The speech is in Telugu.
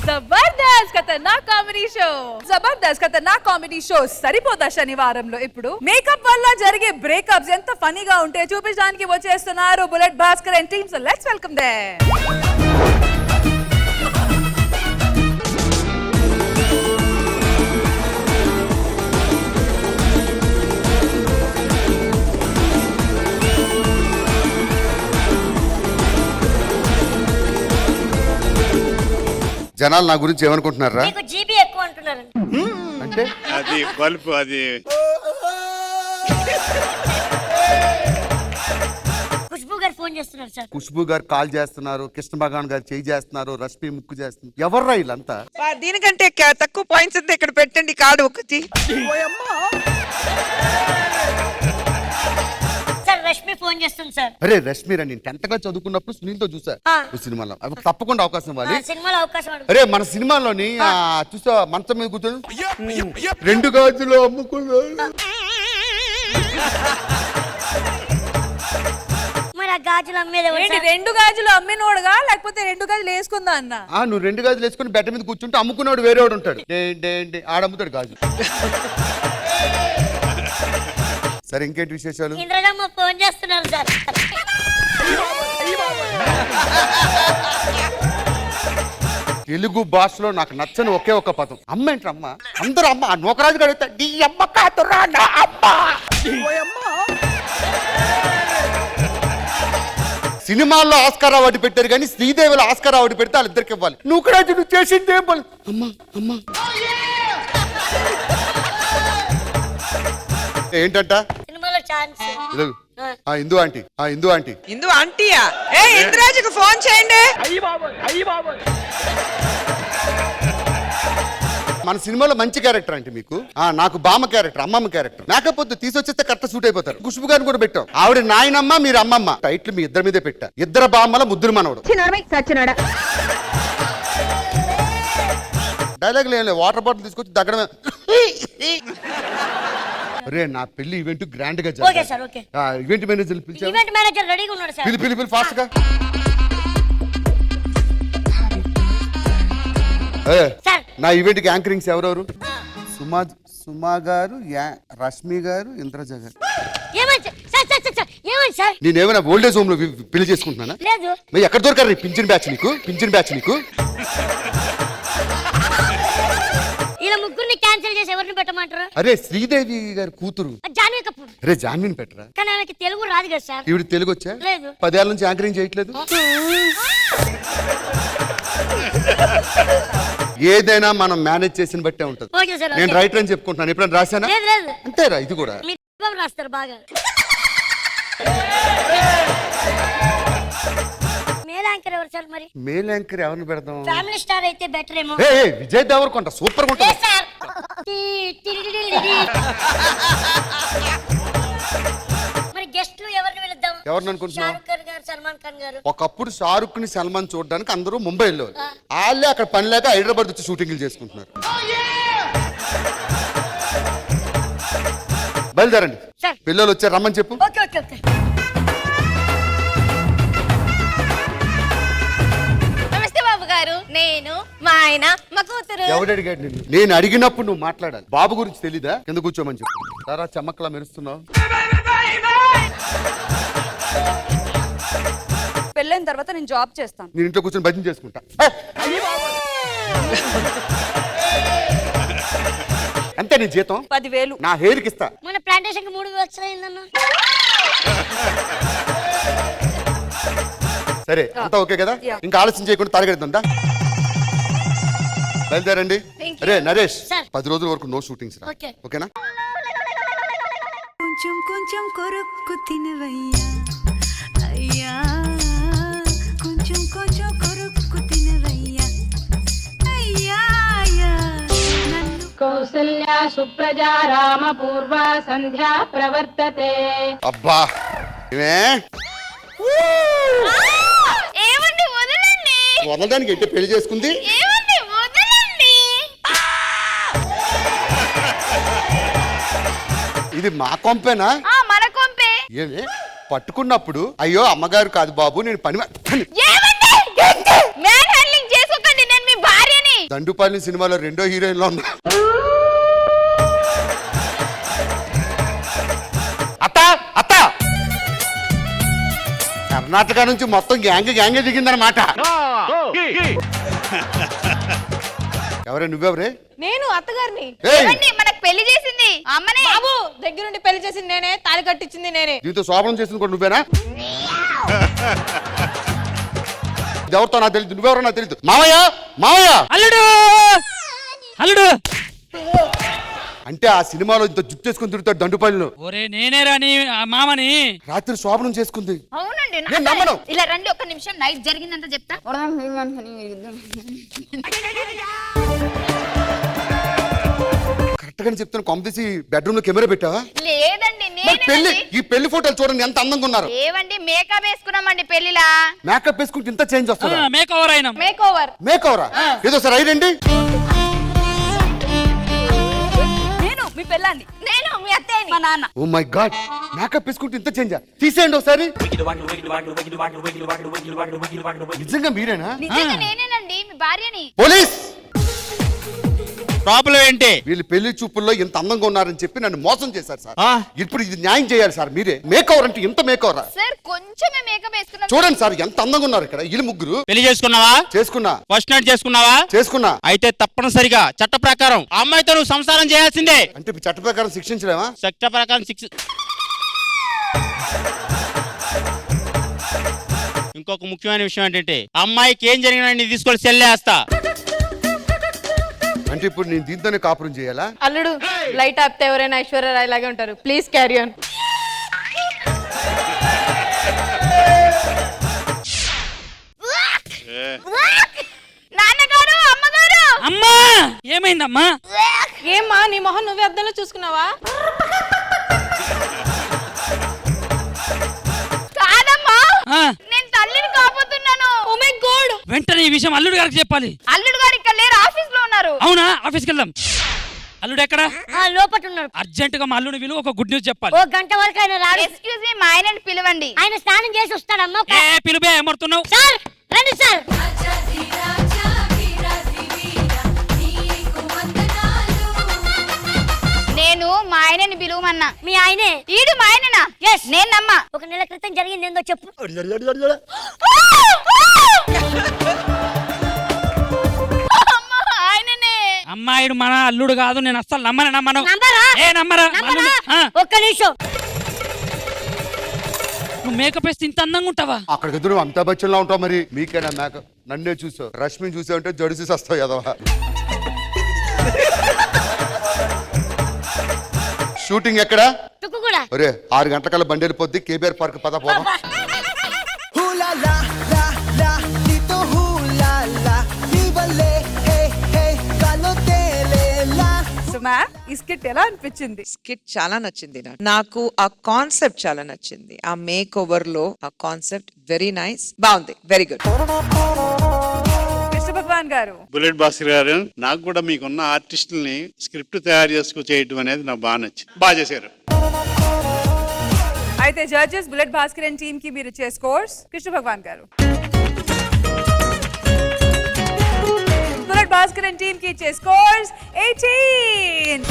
జబర్దస్త్ ఖతర్నాక్ కామెడీ షో. జబర్దస్త్ ఖతర్నాక్ కామెడీ షో సరిపోతా శనివారంలో ఇప్పుడు మేకప్ వల్ల జరిగే బ్రేకప్స్ ఎంత ఫనీగా ఉంటే చూపించడానికి వచ్చేస్తున్నారు bullet Bhaskar and team. So let's welcome them. జనాలు నా గురించి ఏమనుకుంటున్నారా? జీబీ ఎక్కువ అంటున్నారు. అంటే అది బల్బు అది. ఖుష్బూ గారు ఫోన్ చేస్తున్నారు సార్. ఖుష్బూ గారు కాల్ చేస్తున్నారు, కృష్ణ భగవాన్ గారు చేయి చేస్తున్నారు, రష్మి ముక్కు చేస్తున్నారు. ఎవర్రా వీళ్ళంతా? దీనికంటే తక్కువ పాయింట్స్ అంతా ఇక్కడ పెట్టండి కార్డు ఒకటి. సార్ రష్మి ఫోన్ చేస్తుంది సార్. అరే రష్మి రా, నేను 10th క్లాస్ చదువుకున్నప్పుడు సునీల్ తో చూసా సినిమాలో. తప్పకుండా అవకాశం ఇవ్వాలి. సినిమాలో అవకాశం అడుగు. అరే మన సినిమాలోని చూసా మంచం మీద కూర్చొని 2 గాజులు అమ్ముకున్నా. మరి ఆ గాజులు అమ్మేది ఎవరు సార్? 2 గాజులు అమ్మినోడుగా లేకపోతే 2 గాజులు వేసుకుందా అన్న? నువ్వు 2 గాజులు వేసుకుని బెట్ట మీద కూర్చుంటే అమ్ముకున్నాడు వేరేవాడు ఉంటాడు. ఆడమ్ముతాడు గాజులు. సరే ఇంకేంటి విశేషాలు? ఇంద్రజమ్మ ఫోన్ చేస్తున్నారు సార్. తెలుగు భాషలో నాకు నచ్చని ఒకే ఒక పదం అమ్మ. ఏంటి అమ్మ? అందరూ అమ్మ. ఆ నోకరాజు గడుగుతా నీ అమ్మ కాదురా నా అమ్మ. సినిమాల్లో ఆస్కార్ అవార్డు పెట్టారు కానీ శ్రీదేవిలో ఆస్కార్ అవార్డు పెడితే వాళ్ళిద్దరికి ఇవ్వాలి. నువ్వు కూడా నువ్వు చేసింది ఏం పని? అమ్మా అమ్మా ఏంటంట సినిమాలో ఛాన్స్. ఇందు ఆంటీ, ఇందు ఆంటీ. ఇందు ఆంటీయా? ఇంద్రాజుకు ఫోన్ చేయండి. మన సినిమాలో మంచి క్యారెక్టర్ అంటే మీకు. నాకు బామ్మ క్యారెక్టర్, అమ్మమ్మ క్యారెక్టర్. మేకపోతే తీసుకొచ్చేస్తే కరెక్ట్ సూట్ అయిపోతారు. ఖుష్బు గారిని కూడా పెట్టాం. ఆవిడ నాయనమ్మ, మీరు అమ్మమ్మ. టైటిల్ మీ ఇద్దరి మీదే పెట్టా. ఇద్దరు బామ్మల ముద్దురు మనవడు. డైలాగ్ లేదు, వాటర్ బాటిల్ తీసుకొచ్చి దగ్గర. అరే నా పెళ్లి ఈవెంట్ గ్రాండ్ గా okay sir. Okay. Event manager పిలిచారు. ఈవెంట్ మేనేజర్ రెడీగా ఉన్నాడు సార్. పిలి ఫాస్ట్ గా. సార్ నా ఈవెంట్ కి యాంకరింగ్స్ ఎవరెవరు? సుమా గారు, రష్మి గారు, ఇంద్రజ గారు. నేనేమైనా ఓల్డేజ్ హోమ్ లో పెళ్లి చేసుకుంటున్నానా? లేదు. మరి ఎక్కడ దొరకారు పింఛన్ బ్యాచ్ నీకు? పింఛన్ బ్యాచ్ నీకు? ఇలా ముగ్గురిని క్యాన్సిల్ చేసి ఎవరిని పెట్టమంటారు? అరే శ్రీదేవి గారి కూతురు జాన్వీ కపూర్. అరే జాన్వీని పెట్టరా? కానీ ఆమెకి తెలుగు రాదు కదా సార్. ఈవిడ తెలుగు వచ్చా? లేదు. 10 ఏళ్ల నుంచి యాంకరింగ్ చేయట్లేదు. ఏదైనా మనం మేనేజ్ చేసిన బట్టే ఉంటది. నేను రైటర్ అని చెప్పుకుంటున్నాను. ఎప్పుడైనా రాశానా? అంతేరా ఇది కూడా. రాస్తారు బాగా. మేల్ యాంకర్ ఎవరు సార్ మరి? మేల్ యాంకర్ ఎవరిని పెడదాం? ఫ్యామిలీ స్టార్ అయితే బెటర్ ఏమో. విజయ్ దేవరకొండ సూపర్ గా ఉంటుంది. మరి గెస్ట్లు ఎవరిని పిలుద్దాం? ఎవరిని అనుకుంటున్నావు? షారుఖ్ ఖాన్ గారు, సల్మాన్ ఖాన్ గారు. ఒకప్పుడు షారుఖ్ ని, సల్మాన్ చూడడానికి అందరూ ముంబై వెళ్ళేవారు. వాళ్ళే అక్కడ పని లేక హైదరాబాద్ వచ్చి షూటింగ్లు చేసుకుంటున్నారు. బయలుదేరండి. పిల్లలు వచ్చారు, రమ్మని చెప్పు. నమస్తే బాబు గారు. నేను మా ఆయన, మా కూతురు. ఎవడు అడిగాడు నిన్ను? నేను అడిగినప్పుడు నువ్వు మాట్లాడాలి. బాబు గురించి తెలీదా? కింద కూర్చోమని చెప్పు. సారా చెమ్మక్కలా మెరుస్తున్నావు. పెళ్ళైన తర్వాత నేను జాబ్ చేస్తాను. నేను ఇంట్లో కూర్చొని భజన చేసుకుంటా. అంతే నీ జీతం? 10,000 నా హెయిర్ కి ఇస్తా. మన ప్లాంటేషన్ కి 3 లక్షలు అయిందన్న. సరే అంతా ఓకే కదా? ఇంకా ఆలస్యం చేయకుండా తారగెడుతుందా? బయలుదేరండి. అరే నరేష్, 10 రోజుల వరకు నో షూటింగ్స్. ఓకేనా? కొంచెం కొంచెం కొరక్కు తినవయ్యా అయ్యా, కొంచెం కొంచెం కొరక్కు తినవయ్యా అయ్యా అయ్యా. కౌసల్యా సుప్రజా రామ పూర్వ సంధ్యా ప్రవర్తతే. అబ్బా ఏమండి వదలండి. వదలడానికి ఎట్టి పెళ్లి చేసుకుంది? ఏమండి వదలండి. ఇది మా కొంపేనా? మన కొంపే. ఏమే పట్టుకున్నప్పుడు అయ్యో అమ్మగారు కాదు బాబు నేను పని. మ్యాన్ హ్యాండ్లింగ్ చేసుకోకండి, నేను మీ భార్యని. దండుపాలి సినిమాలో రెండో హీరోయిన్ లో ఉన్నా. అత్త అత్త కర్ణాటక నుంచి మొత్తం గ్యాంగే దిగిందనమాట. ఎవరే నువ్వెవరే? నేను అత్తగారిని. ఏయ్! మనకు పెళ్లి చేసింది అమ్మనే. బాబు దగ్గరుండి పెళ్లి చేసింది నేనే, తాళి కట్టించింది నేనే. దీంతో శోభనం చేసింది కూడా నువ్వేనా? ఎవరితో నాకు తెలియదు, నువ్వెవరో నాకు తెలియదు. మావయ్య మావయ్య అల్లుడు అల్లుడు అంటే ఆ సినిమాలో ఇంత జుట్టు చేసుకుని తిరుగుతాడు దండుపల్లిలో. ఒరే నేనే రాని ఆ మామని. రాత్రి శోభనం చేసుకుంది. అవునండి నేను నమ్మను. ఇలా రండి ఒక్క నిమిషం, నైట్ జరిగిందంట చెప్తా. కరెక్ట్ గానే చెప్తాను. కొంపదీసి బెడ్రూమ్ లో కెమెరా పెట్టావా? లేదండి మరి పెళ్లి ఈ పెళ్లి ఫోటోలు చూడండి ఎంత అందంగా ఉన్నారు. ఏవండి మేకప్ వేసుకున్నామండి పెళ్లిలా. మేకప్ వేసుకుంటే ఇంత చేంజ్ వస్తుందా? మేక్ ఓవర్ అయినా. Makeover. మేకవరా? ఏదో సార్ అయిరండి. నేను మీ పెళ్ళాన్ని. నేను మీ అత్తయ్యని. మా నాన్న. ఓ మై గాడ్, మేకప్ వేసుకుంటే ఇంత చేంజా? తీసేయండి ఒకసారి. నిజంగా మీరేనా? నిజంగా నేనేనండి మీ భార్యని. పోలీస్! ప్రాబ్లం ఏంటి? వీళ్ళు పెళ్లి చూపుల్లో ఇంత అందంగా ఉన్నారని చెప్పి నన్ను మోసం చేశారు సార్. ఇప్పుడు ఇది న్యాయం చేయాలి సార్ మీరే. మేకవర్ అంటే ఇంత మేకవరా? సార్ కొంచెమే మేకప్ వేసుకున్నాం. చూడండి సార్ ఎంత అందంగా ఉన్నారు ఇక్కడ వీళ్ళు ముగ్గురు. పెళ్లి చేసుకున్నావా? చేసుకున్నా. ఫస్ట్ నైట్ చేసుకున్నావా? చేసుకున్నా. అయితే తప్పనిసరిగా చట్ట ప్రకారం ఆ అమ్మాయితో నువ్వు సంసారం చేయాల్సిందే. అంటే ఇప్పుడు చట్ట ప్రకారం శిక్షించలేమా? చట్ట ప్రకారం ఇంకొక ముఖ్యమైన విషయం ఏంటంటే అమ్మాయికి ఏం జరిగినా నీ తీసుకొని సెల్లేస్తా. అంటే ఇప్పుడు నేను దీంతోనే కాపురం చేయాలా? అల్లుడు లైట్ ఆపితే ఎవరైనా ఐశ్వర్యరాయ్ లాగే ఉంటారు. Please carry on. నాన్నగారు అమ్మగారు. అమ్మా ఏమైందమ్మా? ఏమ్మా నీ మొహం నువ్వే అద్దంలో చూసుకున్నావా? కాదమ్మా ఆ, నేను తల్లిని కాబోతున్నాను. Oh my God. వెంటనే ఈ విషయం అల్లుడు గారికి చెప్పాలి. అల్లుడు గారు ఇక్కడ లేరు, ఆఫీస్ లో ఉన్నారు. అవునా? ఆఫీస్కి వెళ్దాం. అల్లుడు ఎక్కడ? లోపట ఉన్నాడు. అర్జెంట్ గా మా అల్లుడు విలువ ఒక గుడ్ న్యూస్ చెప్పాలి. ఓ గంట వరకు ఆయన రాడు. ఎక్స్క్యూజ్ మీ, మా ఆయనని పిలవండి. ఆయన స్నానం చేసి వస్తాడమ్మా. ఏ పిలుపే ఏమడుతున్నావు? సార్ రండి సార్. నేను మా ఆయనని పిలువమన్నా. మీ ఆయనే? ఈడు మా ఆయననా? Yes. నేను నమ్మా. ఒక నెల క్రితం జరిగింది ఏందో చెప్పు. అమ్మా, ఆయననే. అమ్మాయిడు మన అల్లుడు కాదు. నేను అస్సలు నమ్మను. నమ్మరా? ఏ నమ్మరా? నమ్మరా? ఆ, ఒక్క నిమిషం. నువ్వు మేకప్ వేస్తే ఇంత అందంగా ఉంటావా? అక్కడికి ఎదురు అమితాబ్ బచ్చన్ లా ఉంటావు. మరి మీకేనా మేకప్? నన్నే చూసావు. రష్మిని చూసావంటే జడిసి వస్తావు ఎదవా. షూటింగ్ ఎక్కడ? తుక్కు కూడా. ఒరే 6 గంటల బండి వెళ్ళిపోద్ది. కేబీఆర్ పార్క్ పద పోదాం. సో మ్యామ్ ఈ స్కిట్ ఎలా అనిపించింది? స్కిట్ చాలా నచ్చింది నాకు ఆ కాన్సెప్ట్ చాలా నచ్చింది. ఆ మేక్ ఓవర్ లో ఆ కాన్సెప్ట్ వెరీ నైస్, బాగుంది, వెరీ గుడ్. కృష్ణ భగవాన్ గారు. బుల్లెట్ భాస్కర్ గారు, నాకు కూడా మీకున్న ఆర్టిస్టుల్ని స్క్రిప్ట్ తయారు చేసుకు చేయడం అనేది నాకు బాగా నచ్చింది. బాగా చేశారు. అయితే judges bullet Bhaskar and team కి మీరు ఇచ్చే స్కోర్స్. కృష్ణ భగవాన్ గారు. బుల్లెట్ భాస్కర్ అండ్ టీమ్ కి ఇచ్చే స్కోర్స్ 18.